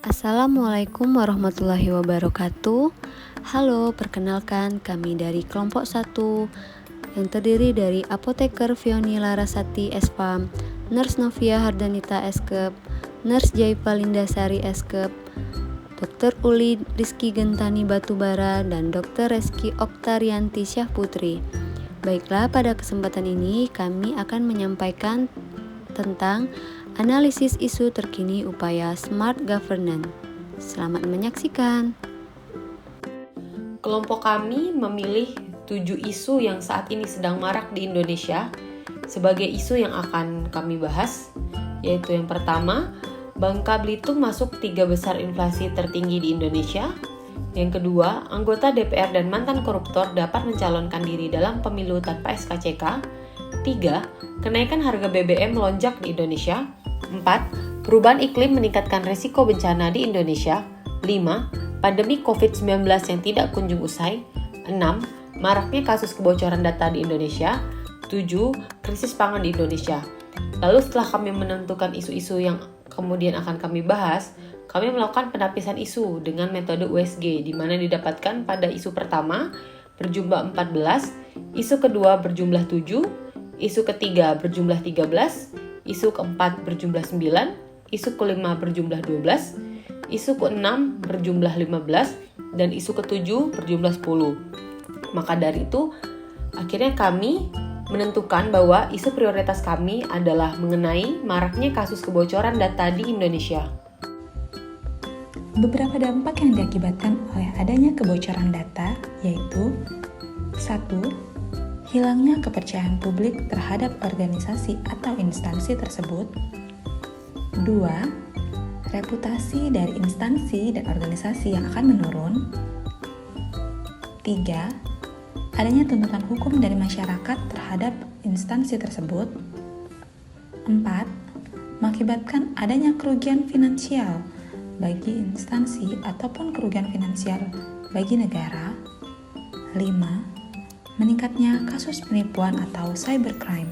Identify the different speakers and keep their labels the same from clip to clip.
Speaker 1: Assalamualaikum warahmatullahi wabarakatuh. Halo, perkenalkan kami dari kelompok 1 yang terdiri dari Apoteker Fioni Larasati Espam, Nurse Novia Hardanita Eskep, Nurse Jaipa Lindasari Eskep, Dr. Uli Rizky Gentani Batubara, dan Dr. Reski Oktarianti Syahputri. Baiklah, pada kesempatan ini kami akan menyampaikan tentang analisis isu terkini upaya Smart Governance. Selamat menyaksikan.
Speaker 2: Kelompok kami memilih 7 isu yang saat ini sedang marak di Indonesia sebagai isu yang akan kami bahas, yaitu yang pertama, Bangka Belitung masuk 3 besar inflasi tertinggi di Indonesia. Yang kedua, anggota DPR dan mantan koruptor dapat mencalonkan diri dalam pemilu tanpa SKCK. 3. Kenaikan harga BBM melonjak di Indonesia. 4. Perubahan iklim meningkatkan resiko bencana di Indonesia. 5. Pandemi COVID-19 yang tidak kunjung usai. 6. Maraknya kasus kebocoran data di Indonesia. 7. Krisis pangan di Indonesia. Lalu setelah kami menentukan isu-isu yang kemudian akan kami bahas, kami melakukan penapisan isu dengan metode USG, di mana didapatkan pada isu pertama berjumlah 14, isu kedua berjumlah 7, isu ketiga berjumlah 13, isu keempat berjumlah 9, isu kelima berjumlah 12, isu keenam berjumlah 15, dan isu ketujuh berjumlah 10. Maka dari itu, akhirnya kami menentukan bahwa isu prioritas kami adalah mengenai maraknya kasus kebocoran data di Indonesia.
Speaker 3: Beberapa dampak yang diakibatkan oleh adanya kebocoran data yaitu 1. Hilangnya kepercayaan publik terhadap organisasi atau instansi tersebut. 2. Reputasi dari instansi dan organisasi yang akan menurun. 3. Adanya tuntutan hukum dari masyarakat terhadap instansi tersebut. 4. Mengakibatkan adanya kerugian finansial bagi instansi ataupun kerugian finansial bagi negara. 5. Meningkatnya kasus penipuan atau cybercrime.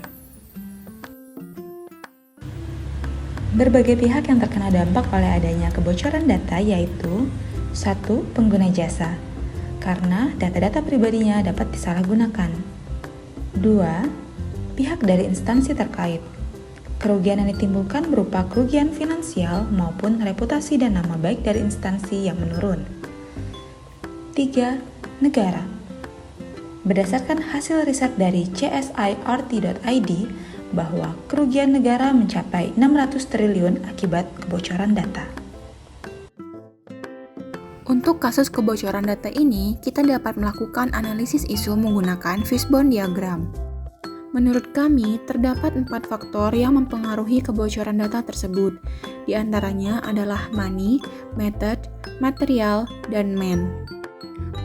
Speaker 3: Berbagai pihak yang terkena dampak oleh adanya kebocoran data yaitu 1. Pengguna jasa, karena data-data pribadinya dapat disalahgunakan. 2. Pihak dari instansi terkait. Kerugian yang ditimbulkan berupa kerugian finansial maupun reputasi dan nama baik dari instansi yang menurun. 3. Negara. Berdasarkan hasil riset dari CSIRT.id bahwa kerugian negara mencapai 600 triliun akibat kebocoran data.
Speaker 4: Untuk kasus kebocoran data ini, kita dapat melakukan analisis isu menggunakan fishbone diagram. Menurut kami, terdapat 4 faktor yang mempengaruhi kebocoran data tersebut. Di antaranya adalah money, method, material, dan man.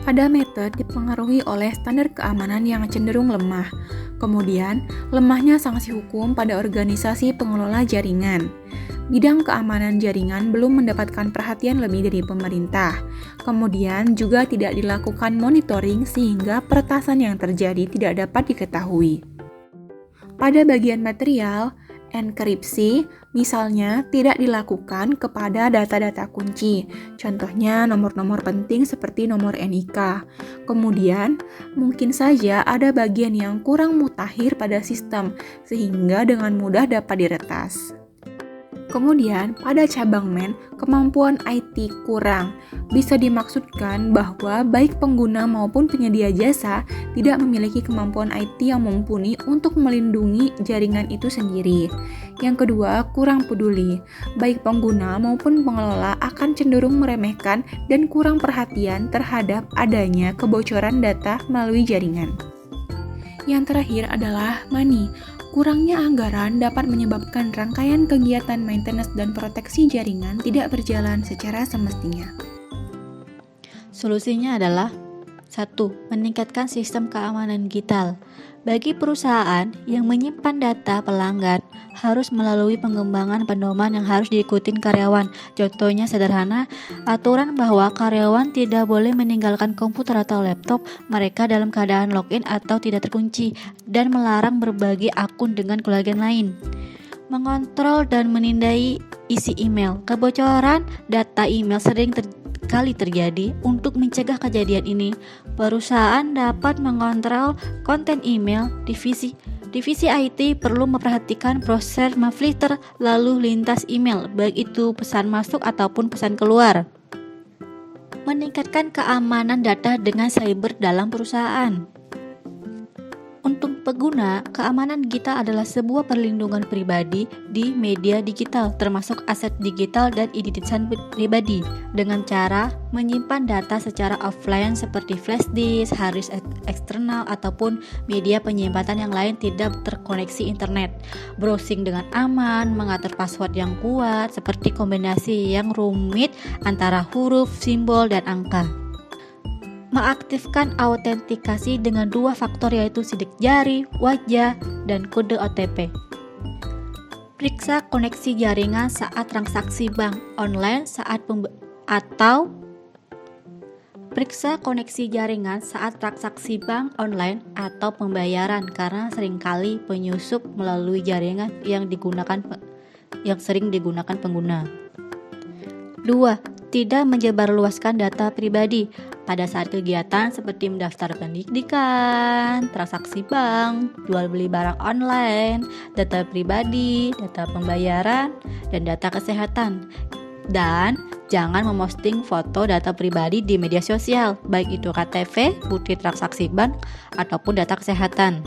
Speaker 4: Pada method dipengaruhi oleh standar keamanan yang cenderung lemah. Kemudian, lemahnya sanksi hukum pada organisasi pengelola jaringan. Bidang keamanan jaringan belum mendapatkan perhatian lebih dari pemerintah. Kemudian juga tidak dilakukan monitoring sehingga peretasan yang terjadi tidak dapat diketahui. Pada bagian material, enkripsi misalnya tidak dilakukan kepada data-data kunci, contohnya nomor-nomor penting seperti nomor NIK. Kemudian, mungkin saja ada bagian yang kurang mutakhir pada sistem, sehingga dengan mudah dapat diretas. Kemudian, pada cabang man, kemampuan IT kurang. Bisa dimaksudkan bahwa baik pengguna maupun penyedia jasa tidak memiliki kemampuan IT yang mumpuni untuk melindungi jaringan itu sendiri. Yang kedua, kurang peduli. Baik pengguna maupun pengelola akan cenderung meremehkan dan kurang perhatian terhadap adanya kebocoran data melalui jaringan. Yang terakhir adalah money. Kurangnya anggaran dapat menyebabkan rangkaian kegiatan maintenance dan proteksi jaringan tidak berjalan secara semestinya.
Speaker 5: Solusinya adalah 1. Meningkatkan sistem keamanan digital. Bagi perusahaan yang menyimpan data pelanggan, harus melalui pengembangan pedoman yang harus diikuti karyawan. Contohnya sederhana, aturan bahwa karyawan tidak boleh meninggalkan komputer atau laptop mereka dalam keadaan login atau tidak terkunci, dan melarang berbagi akun dengan kolegen lain. Mengontrol dan menindai isi email. Kebocoran data email sering kali terjadi. Untuk mencegah kejadian ini, perusahaan dapat mengontrol konten email. Divisi IT perlu memperhatikan proses memfilter lalu lintas email, baik itu pesan masuk ataupun pesan keluar. Meningkatkan keamanan data dengan cyber dalam perusahaan. Untuk pengguna, keamanan digital adalah sebuah perlindungan pribadi di media digital, termasuk aset digital dan identitas pribadi, dengan cara menyimpan data secara offline seperti flash disk, hard disk eksternal, ataupun media penyimpanan yang lain tidak terkoneksi internet. Browsing dengan aman, mengatur password yang kuat, seperti kombinasi yang rumit antara huruf, simbol, dan angka. Mengaktifkan autentikasi dengan 2 faktor yaitu sidik jari, wajah, dan kode OTP. Periksa koneksi jaringan saat transaksi bank online periksa koneksi jaringan saat transaksi bank online atau pembayaran karena seringkali penyusup melalui jaringan yang sering digunakan pengguna. 2. Tidak menyebarluaskan data pribadi pada saat kegiatan seperti mendaftar pendidikan, transaksi bank, jual beli barang online, data pribadi, data pembayaran, dan data kesehatan. Dan jangan memposting foto data pribadi di media sosial, baik itu KTP, bukti transaksi bank, ataupun data kesehatan.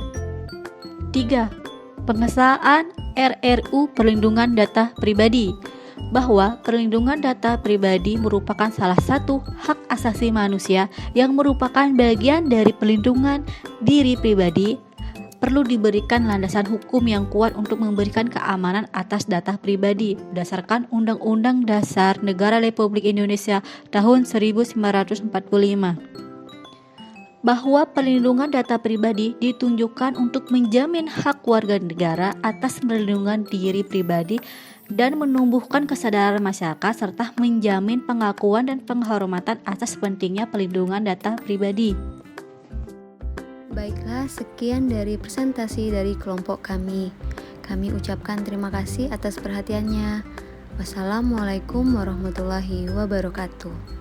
Speaker 5: 3. Pengesahan RRU Perlindungan Data Pribadi, bahwa perlindungan data pribadi merupakan salah satu hak asasi manusia yang merupakan bagian dari perlindungan diri pribadi. Perlu diberikan landasan hukum yang kuat untuk memberikan keamanan atas data pribadi berdasarkan Undang-Undang Dasar Negara Republik Indonesia tahun 1945. Bahwa perlindungan data pribadi ditunjukkan untuk menjamin hak warga negara atas perlindungan diri pribadi dan menumbuhkan kesadaran masyarakat serta menjamin pengakuan dan penghormatan atas pentingnya perlindungan data pribadi.
Speaker 1: Baiklah, sekian dari presentasi dari kelompok kami. Kami ucapkan terima kasih atas perhatiannya. Wassalamualaikum warahmatullahi wabarakatuh.